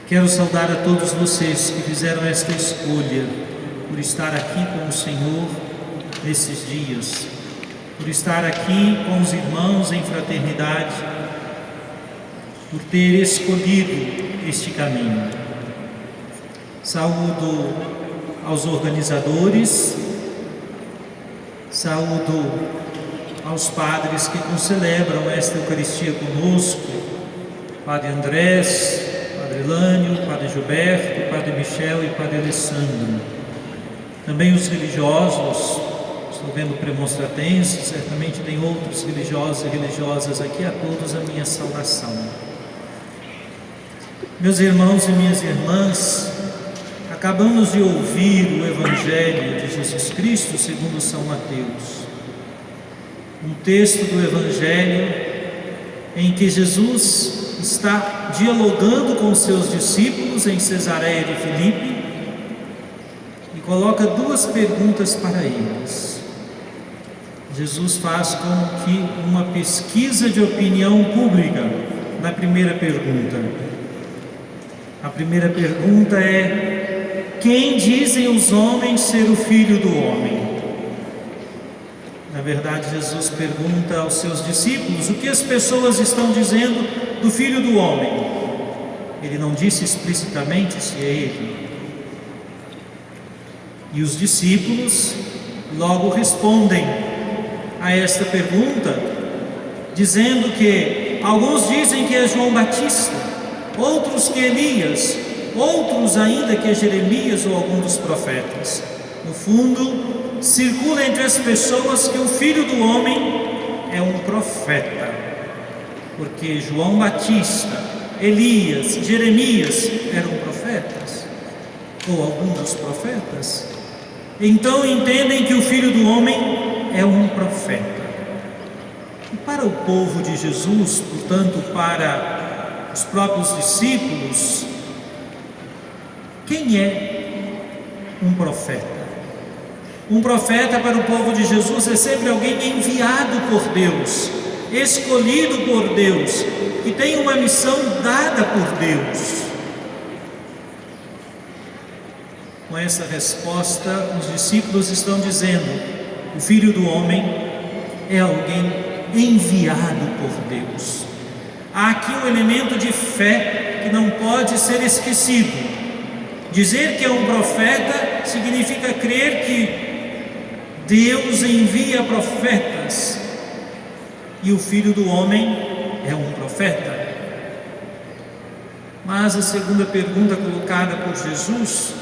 Quero saudar a todos vocês que fizeram esta escolha por estar aqui com o Senhor nesses dias, por estar aqui com os irmãos em fraternidade, por ter escolhido este caminho. Saúdo aos organizadores, saúdo aos padres que concelebram esta Eucaristia conosco, Padre Andrés, Padre Lânio, Padre Gilberto, Padre Michel e Padre Alessandro. Também os religiosos, estou vendo premonstratenses, certamente tem outros religiosos e religiosas aqui, a todos a minha saudação. Meus irmãos e minhas irmãs, acabamos de ouvir o Evangelho de Jesus Cristo segundo São Mateus. Um texto do Evangelho em que Jesus está dialogando com os seus discípulos em Cesareia de Filipe e coloca duas perguntas para eles. Jesus faz como que uma pesquisa de opinião pública na primeira pergunta. A primeira pergunta é: quem dizem os homens ser o Filho do Homem? Na verdade, Jesus pergunta aos seus discípulos o que as pessoas estão dizendo do Filho do Homem. Ele não disse explicitamente se é ele. E os discípulos logo respondem a esta pergunta, dizendo que alguns dizem que é João Batista, outros que Elias, outros ainda que é Jeremias ou algum dos profetas. No fundo, circula entre as pessoas que o Filho do Homem é um profeta, porque João Batista, Elias, Jeremias eram profetas, ou alguns dos profetas. Então entendem que o Filho do Homem é um profeta. E para o povo de Jesus, portanto para os próprios discípulos, quem é um profeta? Um profeta para o povo de Jesus é sempre alguém enviado por Deus, escolhido por Deus, que tem uma missão dada por Deus. Com essa resposta, os discípulos estão dizendo: o Filho do Homem é alguém enviado por Deus. Há aqui um elemento de fé que não pode ser esquecido. Dizer que é um profeta significa crer que Deus envia profetas e o Filho do Homem é um profeta. Mas a segunda pergunta colocada por Jesus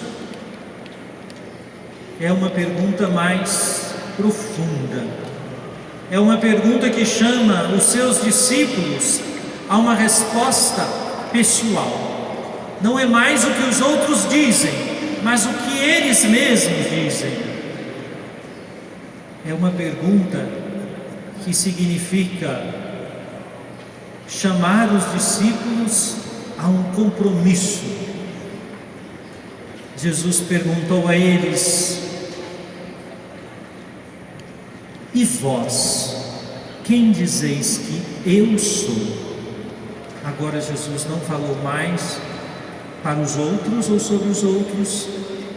é uma pergunta mais profunda. É uma pergunta que chama os seus discípulos a uma resposta pessoal. Não é mais o que os outros dizem, mas o que eles mesmos dizem. É uma pergunta que significa chamar os discípulos a um compromisso. Jesus perguntou a eles: e vós, quem dizeis que eu sou? Agora Jesus não falou mais para os outros ou sobre os outros,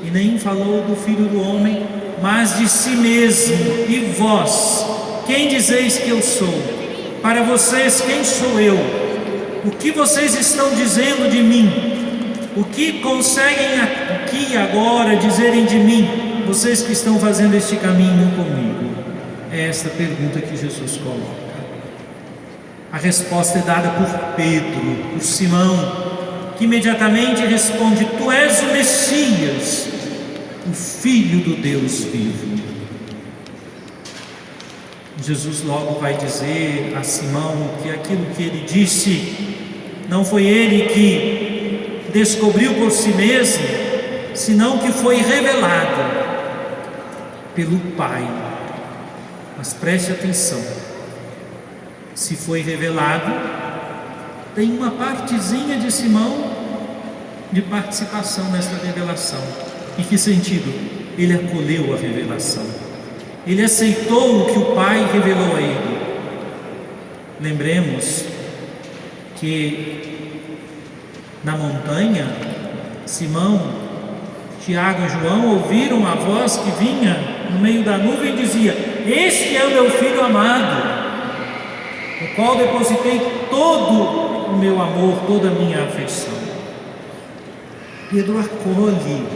e nem falou do Filho do Homem, mas de si mesmo. E vós, quem dizeis que eu sou? Para vocês, quem sou eu? O que vocês estão dizendo de mim? O que conseguem aqui agora dizerem de mim, vocês que estão fazendo este caminho comigo? É esta pergunta que Jesus coloca. A resposta é dada por Pedro, por Simão, que imediatamente responde: tu és o Messias, o Filho do Deus vivo. Jesus logo vai dizer a Simão que aquilo que ele disse não foi ele que descobriu por si mesmo, senão que foi revelado pelo Pai. Mas preste atenção, se foi revelado, tem uma partezinha de Simão de participação nesta revelação. Em que sentido? Ele acolheu a revelação, ele aceitou o que o Pai revelou a ele. Lembremos que Na montanha, Simão, Tiago e João ouviram a voz que vinha no meio da nuvem e dizia: este é o meu filho amado, no qual depositei todo o meu amor, toda a minha afeição. Pedro acolhe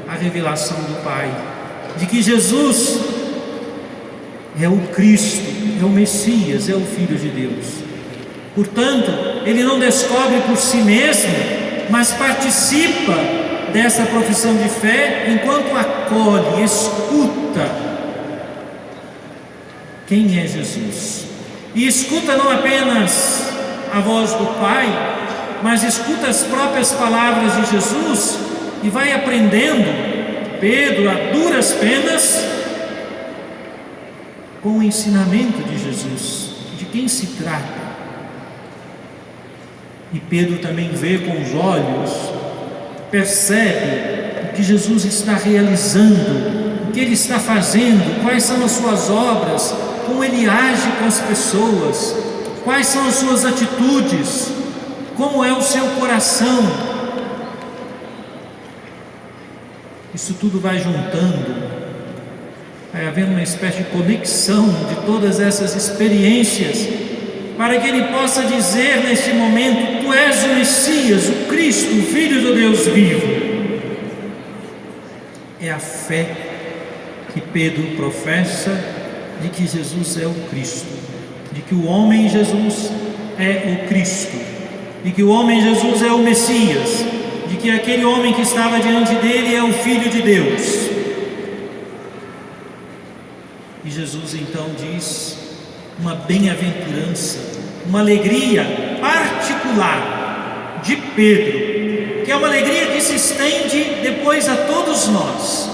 a revelação do Pai, de que Jesus é o Cristo, é o Messias, é o Filho de Deus. Portanto, ele não descobre por si mesmo, mas participa dessa profissão de fé enquanto acolhe, escuta quem é Jesus. E escuta não apenas a voz do Pai, mas escuta as próprias palavras de Jesus e vai aprendendo, Pedro, a duras penas, com o ensinamento de Jesus, de quem se trata. E Pedro também vê com os olhos, percebe o que Jesus está realizando, o que ele está fazendo, quais são as suas obras, como ele age com as pessoas, quais são as suas atitudes, como é o seu coração. Isso tudo vai juntando, vai havendo uma espécie de conexão de todas essas experiências, para que ele possa dizer neste momento: tu és o Messias, o Cristo, o Filho do Deus vivo. É a fé que Pedro professa de que Jesus é o Cristo, de que o homem Jesus é o Cristo, de que o homem Jesus é o Messias, de que aquele homem que estava diante dele é o Filho de Deus. E Jesus então diz uma bem-aventurança, uma alegria particular de Pedro, que é uma alegria que se estende depois a todos nós.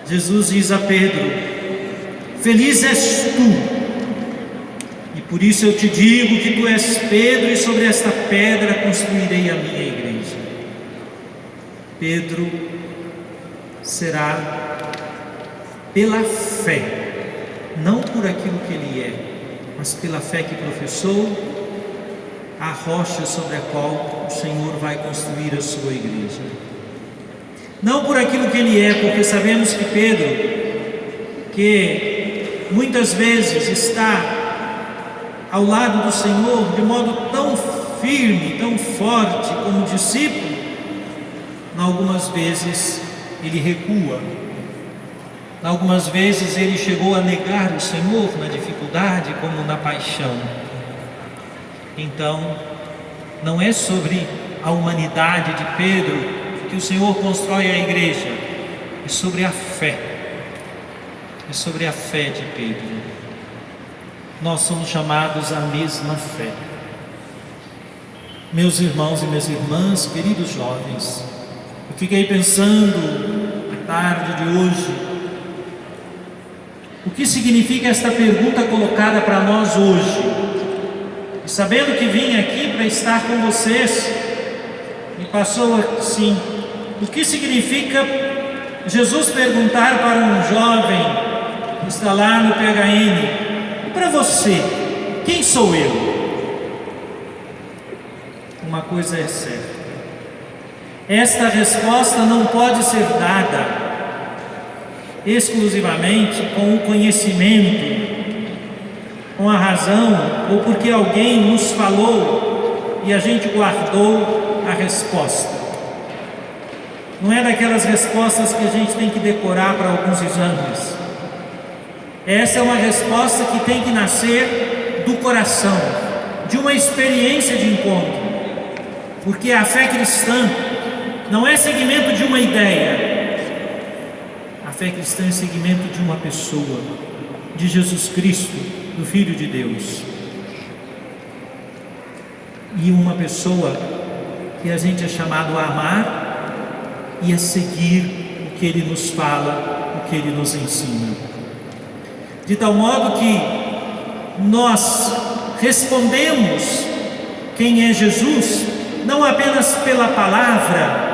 Jesus diz a Pedro: feliz és tu, e por isso eu te digo que tu és Pedro, e sobre esta pedra construirei a minha igreja. Pedro será pela fé, não por aquilo que ele é, mas pela fé que professou, a rocha sobre a qual o Senhor vai construir a sua igreja. Não por aquilo que ele é, porque sabemos que Pedro, que muitas vezes está ao lado do Senhor de modo tão firme, tão forte como discípulo, algumas vezes ele recua. Algumas vezes ele chegou a negar o Senhor na dificuldade como na paixão. Então, não é sobre a humanidade de Pedro que o Senhor constrói a igreja, é sobre a fé. É sobre a fé de Pedro. Nós somos chamados à mesma fé. Meus irmãos e minhas irmãs, queridos jovens, eu fiquei pensando na tarde de hoje, o que significa esta pergunta colocada para nós hoje? E sabendo que vim aqui para estar com vocês, me passou assim: o que significa Jesus perguntar para um jovem que está lá no PHN: e para você, quem sou eu? Uma coisa é certa: esta resposta não pode ser dada exclusivamente com o conhecimento, com a razão, ou porque alguém nos falou e a gente guardou a resposta. Não é daquelas respostas que a gente tem que decorar para alguns exames. Essa é uma resposta que tem que nascer do coração, de uma experiência de encontro, porque a fé cristã não é seguimento de uma ideia. A fé cristã é seguimento de uma pessoa, de Jesus Cristo, do Filho de Deus. E uma pessoa que a gente é chamado a amar e a seguir o que Ele nos fala, o que Ele nos ensina. De tal modo que nós respondemos quem é Jesus, não apenas pela palavra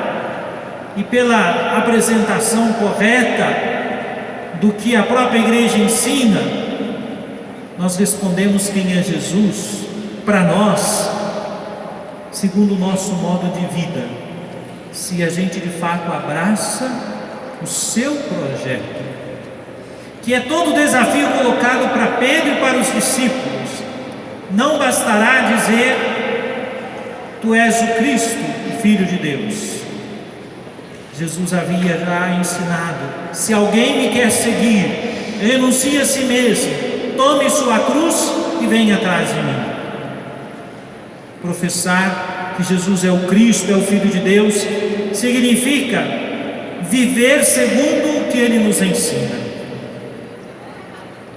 e pela apresentação correta do que a própria igreja ensina, nós respondemos quem é Jesus para nós, segundo o nosso modo de vida, se a gente de fato abraça o seu projeto, que é todo o desafio colocado para Pedro e para os discípulos. Não bastará dizer: tu és o Cristo, o Filho de Deus. Jesus havia já ensinado: se alguém me quer seguir, renuncie a si mesmo, tome sua cruz e venha atrás de mim. Professar que Jesus é o Cristo, é o Filho de Deus, significa viver segundo o que Ele nos ensina.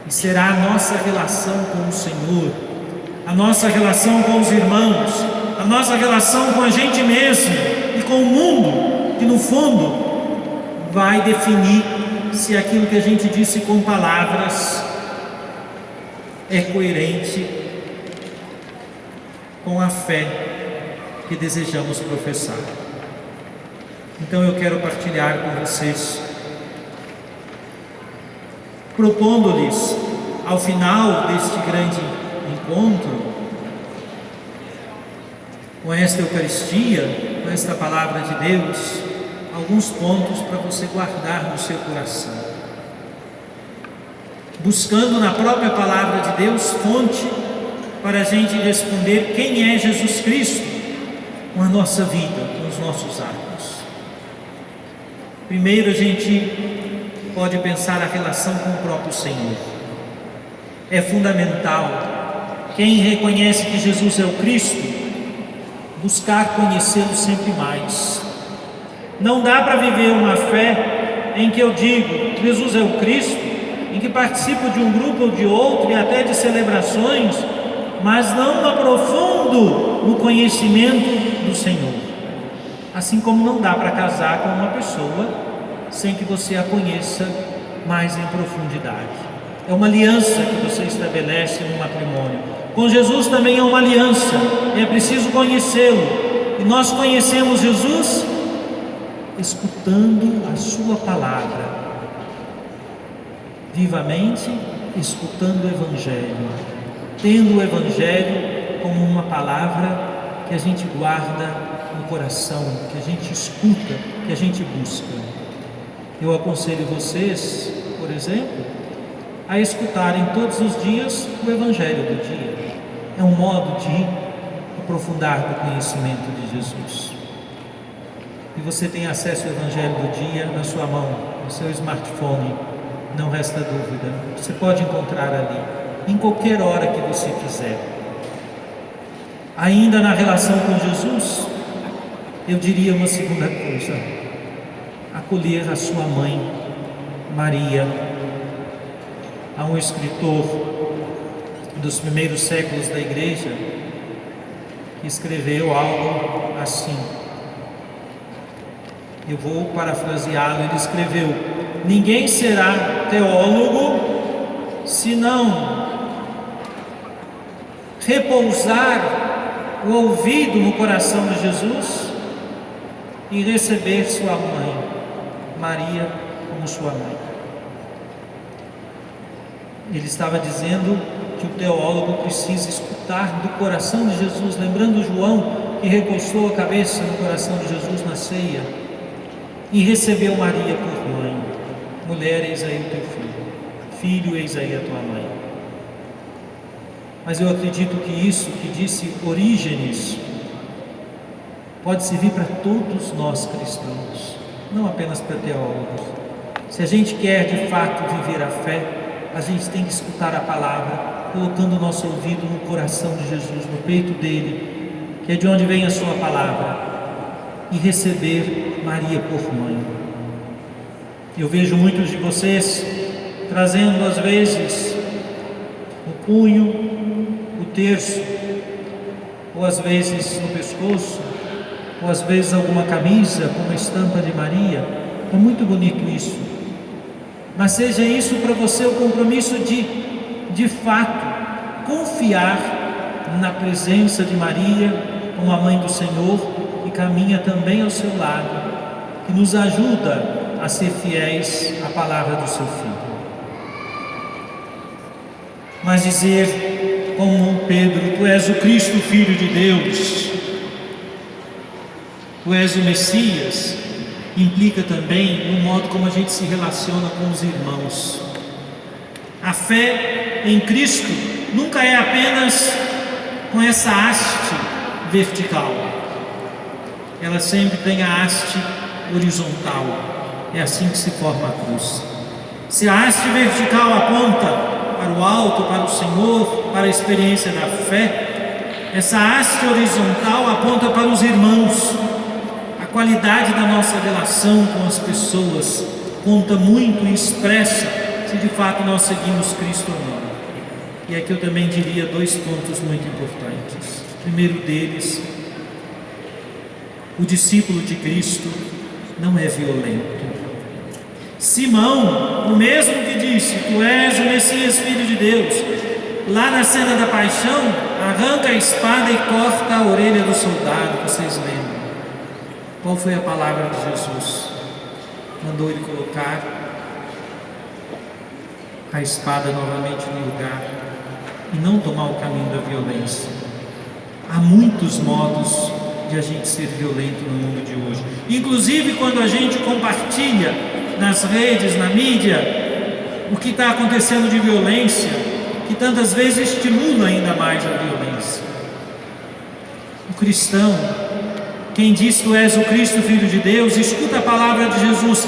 E será a nossa relação com o Senhor, a nossa relação com os irmãos, a nossa relação com a gente mesmo e com o mundo, que no fundo vai definir se aquilo que a gente disse com palavras é coerente com a fé que desejamos professar. Então eu quero partilhar com vocês, propondo-lhes, ao final deste grande encontro, com esta Eucaristia, com esta Palavra de Deus, alguns pontos para você guardar no seu coração, buscando na própria Palavra de Deus fonte para a gente responder quem é Jesus Cristo com a nossa vida, com os nossos atos. Primeiro, a gente pode pensar a relação com o próprio Senhor. É fundamental, quem reconhece que Jesus é o Cristo, buscar conhecê-lo sempre mais. Não dá para viver uma fé em que eu digo Jesus é o Cristo, em que participo de um grupo ou de outro e até de celebrações, mas não aprofundo no conhecimento do Senhor. Assim como não dá para casar com uma pessoa sem que você a conheça mais em profundidade. É uma aliança que você estabelece no matrimônio. Com Jesus também é uma aliança, é preciso conhecê-lo. E nós conhecemos Jesus escutando a sua palavra, vivamente escutando o Evangelho, tendo o Evangelho como uma palavra que a gente guarda no coração, que a gente escuta, que a gente busca. Eu aconselho vocês, por exemplo, a escutarem todos os dias o Evangelho do dia. É um modo de aprofundar o conhecimento de Jesus. E você tem acesso ao Evangelho do dia na sua mão, no seu smartphone, não resta dúvida. Você pode encontrar ali, em qualquer hora que você quiser. Ainda na relação com Jesus, eu diria uma segunda coisa: acolher a sua mãe, Maria. Há um escritor dos primeiros séculos da igreja que escreveu algo assim. Eu vou parafraseá-lo. Ele escreveu: ninguém será teólogo se não repousar o ouvido no coração de Jesus e receber sua mãe, Maria, como sua mãe. Ele estava dizendo que o teólogo precisa escutar do coração de Jesus, lembrando João, que recostou a cabeça no coração de Jesus na ceia e recebeu Maria por mãe. Mulher, eis aí o teu filho. Filho, eis aí a tua mãe. Mas eu acredito que isso que disse Orígenes pode servir para todos nós cristãos, não apenas para teólogos. Se a gente quer de fato viver a fé, a gente tem que escutar a palavra, colocando o nosso ouvido no coração de Jesus, no peito dele, que é de onde vem a sua palavra, e receber Maria por mãe. Eu vejo muitos de vocês trazendo às vezes o punho, o terço, ou às vezes no pescoço, ou às vezes alguma camisa com uma estampa de Maria. É muito bonito isso, mas seja isso para você o compromisso de fato confiar na presença de Maria como a mãe do Senhor, que caminha também ao seu lado, que nos ajuda a ser fiéis à palavra do seu Filho. Mas dizer como Pedro: tu és o Cristo, Filho de Deus, Tu és o Messias, implica também no modo como a gente se relaciona com os irmãos. A fé em Cristo nunca é apenas com essa haste vertical, ela sempre tem a haste horizontal. É assim que se forma a cruz. Se a haste vertical aponta para o alto, para o Senhor, para a experiência da fé, essa haste horizontal aponta para os irmãos. A qualidade da nossa relação com as pessoas conta muito e expressa se de fato nós seguimos Cristo ou não. E aqui eu também diria dois pontos muito importantes. O primeiro deles, o discípulo de Cristo não é violento. Simão, o mesmo que disse: Tu és o Messias, Filho de Deus, lá na cena da paixão, arranca a espada e corta a orelha do soldado. Vocês lembram? Qual foi a palavra de Jesus? Mandou ele colocar a espada novamente no lugar e não tomar o caminho da violência. Há muitos modos de a gente ser violento no mundo de hoje, inclusive quando a gente compartilha nas redes, na mídia, o que está acontecendo de violência, que tantas vezes estimula ainda mais a violência. O cristão, quem diz Tu és o Cristo, Filho de Deus, escuta a palavra de Jesus: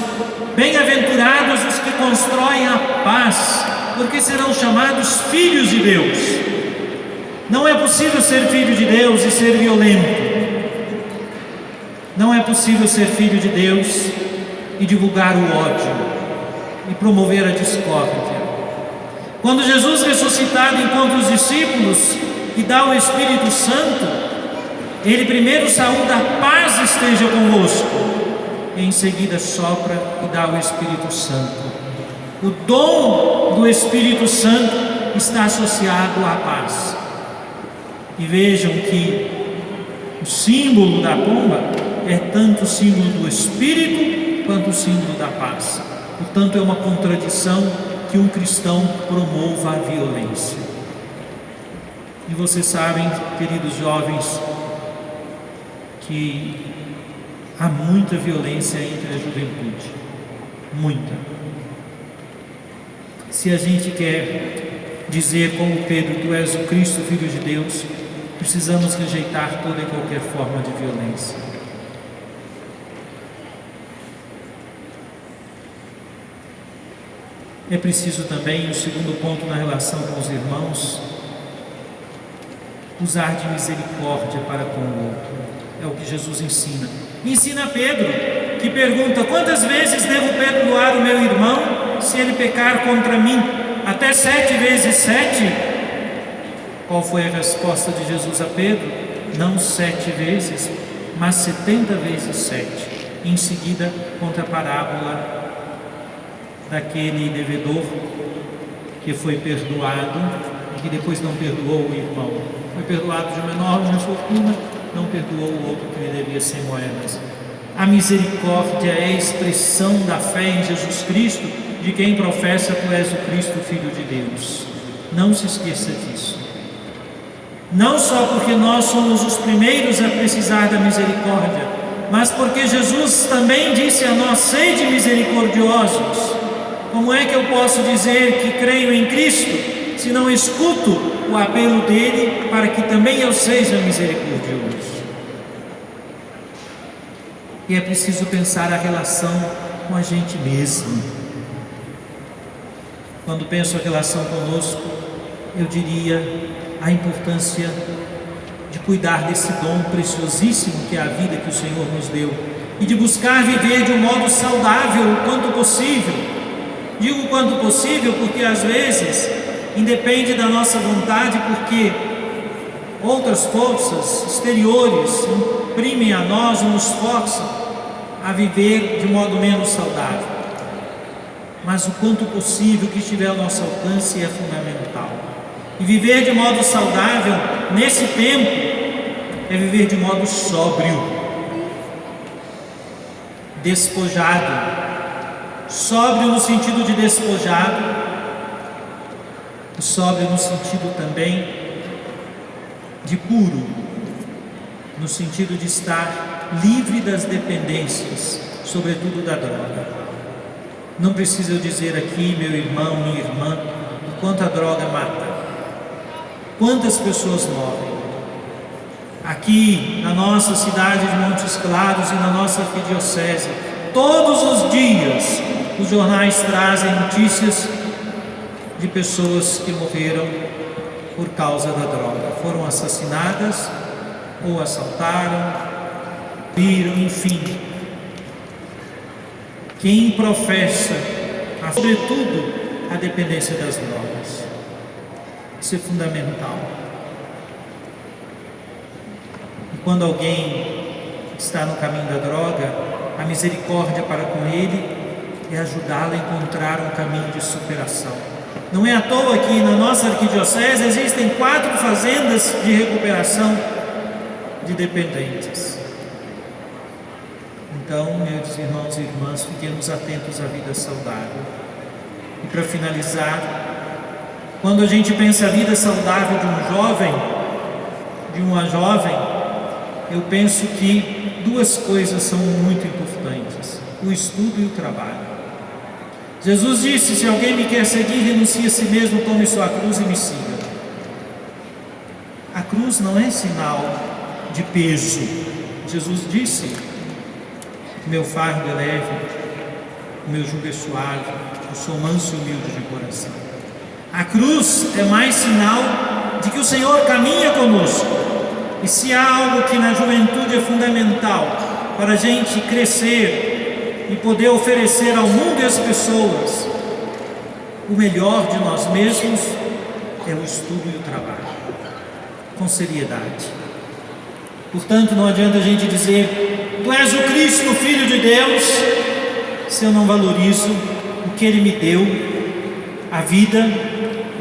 bem-aventurados os que constroem a paz, porque serão chamados filhos de Deus. Não é possível ser filho de Deus e ser violento. Não é possível ser filho de Deus e divulgar o ódio e promover a discórdia. Quando Jesus ressuscitado encontra os discípulos e dá o Espírito Santo, ele primeiro saúda: a paz esteja convosco, e em seguida sopra e dá o Espírito Santo. O dom do Espírito Santo está associado à paz. E vejam que o símbolo da pomba é tanto o símbolo do Espírito quanto o símbolo da paz. Portanto, é uma contradição que um cristão promova a violência. E vocês sabem, queridos jovens, que há muita violência entre a juventude. Muita. Se a gente quer dizer como Pedro: Tu és o Cristo, Filho de Deus, precisamos rejeitar toda e qualquer forma de violência. É preciso também, o segundo ponto na relação com os irmãos, usar de misericórdia para com o outro. É o que Jesus ensina. Ensina a Pedro, que pergunta: quantas vezes devo perdoar o meu irmão se ele pecar contra mim? Até 7 vezes 7? Qual foi a resposta de Jesus a Pedro? Não 7 vezes, mas 70 vezes 7. Em seguida, conta a parábola daquele devedor que foi perdoado e que depois não perdoou o irmão. Foi perdoado de uma enorme fortuna, não perdoou o outro que lhe devia 100 moedas. A misericórdia é a expressão da fé em Jesus Cristo, de quem professa: Tu és o Cristo, Filho de Deus. Não se esqueça disso. Não só porque nós somos os primeiros a precisar da misericórdia, mas porque Jesus também disse a nós: sede misericordiosos. Como é que eu posso dizer que creio em Cristo se não escuto o apelo dele para que também eu seja misericordioso? E é preciso pensar a relação com a gente mesmo. Quando penso a relação conosco, eu diria a importância de cuidar desse dom preciosíssimo que é a vida que o Senhor nos deu e de buscar viver de um modo saudável o quanto possível. Digo quanto possível porque às vezes independe da nossa vontade, porque outras forças exteriores imprimem a nós ou nos forçam a viver de modo menos saudável. Mas o quanto possível que estiver ao nosso alcance é fundamental. E viver de modo saudável nesse tempo é viver de modo sóbrio, despojado. Sóbrio no sentido de despojado, sóbrio no sentido também de puro, no sentido de estar livre das dependências, sobretudo da droga. Não preciso eu dizer aqui, meu irmão, minha irmã, o quanto a droga mata, quantas pessoas morrem. Aqui na nossa cidade de Montes Claros e na nossa arquidiocese, todos os dias os jornais trazem notícias de pessoas que morreram por causa da droga, foram assassinadas ou assaltaram, viram, enfim. Quem professa, sobretudo, a dependência das drogas, isso é fundamental. E quando alguém está no caminho da droga, a misericórdia para com ele é ajudá-lo a encontrar um caminho de superação. Não é à toa que na nossa arquidiocese existem 4 fazendas de recuperação de dependentes. Então, meus irmãos e irmãs, fiquemos atentos à vida saudável. E para finalizar, quando a gente pensa a vida saudável de um jovem, de uma jovem, eu penso que 2 coisas são muito importantes: o estudo e o trabalho. Jesus disse: se alguém me quer seguir, renuncie a si mesmo, tome sua cruz e me siga. A cruz não é sinal de peso. Jesus disse: meu fardo é leve, o meu jugo é suave, eu sou manso e humilde de coração. A cruz é mais sinal de que o Senhor caminha conosco. E se há algo que na juventude é fundamental para a gente crescer e poder oferecer ao mundo e às pessoas o melhor de nós mesmos, é o estudo e o trabalho, com seriedade. Portanto, não adianta a gente dizer: tu és o Cristo, o Filho de Deus, se eu não valorizo o que Ele me deu, a vida,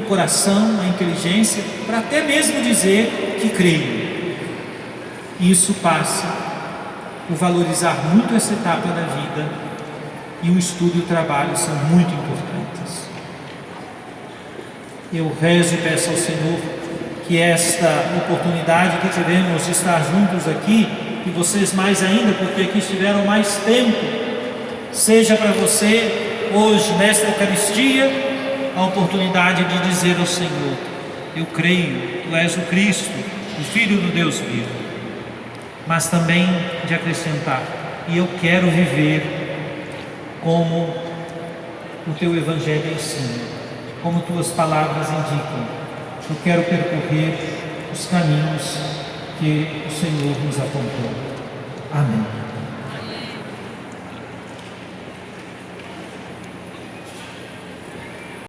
o coração, a inteligência, para até mesmo dizer que creio. Isso passa por valorizar muito essa etapa da vida, e o estudo e o trabalho são muito importantes. Eu rezo e peço ao Senhor que esta oportunidade que tivemos de estar juntos aqui, e vocês mais ainda, porque aqui estiveram mais tempo, seja para você hoje, nesta Eucaristia, a oportunidade de dizer ao Senhor: eu creio, tu és o Cristo, o Filho do Deus vivo. Mas também de acrescentar: e eu quero viver como o teu Evangelho ensina, como tuas palavras indicam. Eu quero percorrer os caminhos que o Senhor nos apontou.